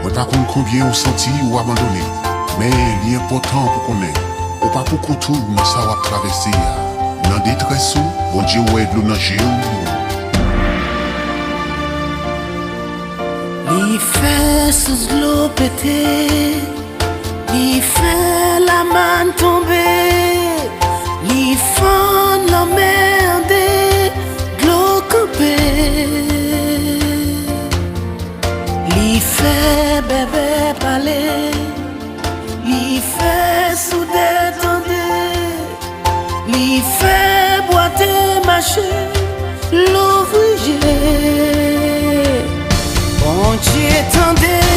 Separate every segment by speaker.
Speaker 1: Moi pas compte combien on senti ou abandonné. Mais l'important pour qu'on ait. Ou pas pour qu'on tout, mais ça va traverser. Dans des détresse, bon Dieu ouais de l'eau nager.
Speaker 2: Li fait sous l'eau pété, li fait la manne tomber, li fond la merde, l'eau coupée. Li fait bébé parler, li fait souder tendre, li fait boiter marcher, l'ouvrier. Bon Dieu tendez,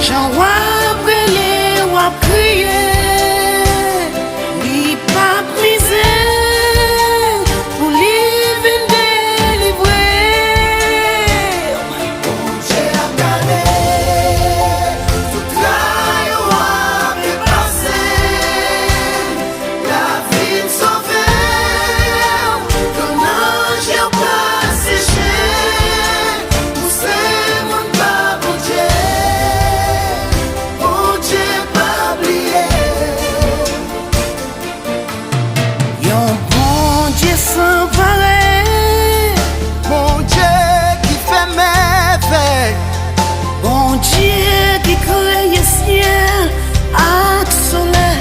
Speaker 2: j'en vois brûler, ou à prier, li pas misé, pour li venir délivrer. Bon Dieu a gardé, tout travail ou a dépassé, la vie me sauver, ton ange a pas séché. Sans pareil,
Speaker 3: Bon Dieu qui fait merveille,
Speaker 2: bon Dieu qui crée ciel avec soleil.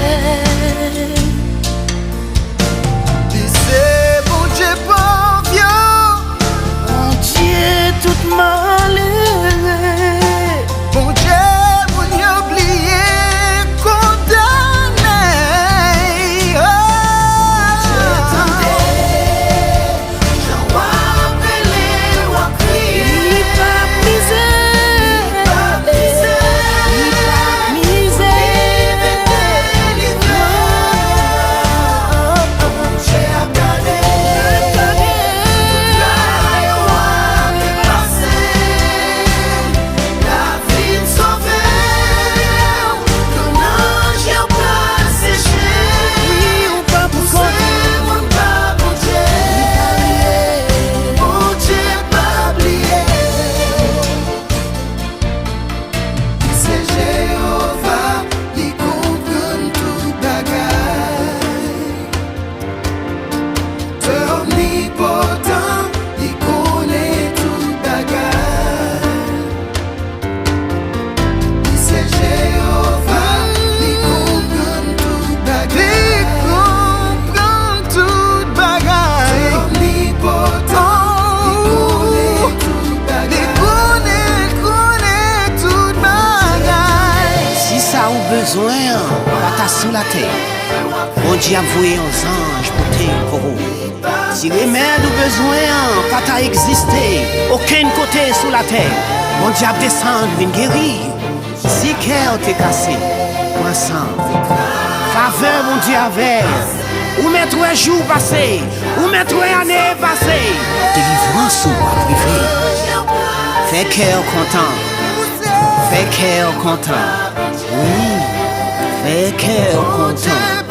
Speaker 3: c'est bon Dieu bon vieux,
Speaker 2: Bon Dieu tout malheureux,
Speaker 3: bon Dieu pour n'y oublier condamné.
Speaker 4: Besoin, pas sous la terre. Bon Dieu a voué un ange pour te pour si remède ou besoin, pas ta exister. Aucun côté sous la terre. Bon Dieu a descendu, vient guérir. Si cœur t'est cassé, point sang. Faveur, bon Dieu avait. Ou mettre un jour passé, ou mettre une année passée. Délivrance ou à privé. Fais cœur content. Fais cœur content. Oui, fais cœur content.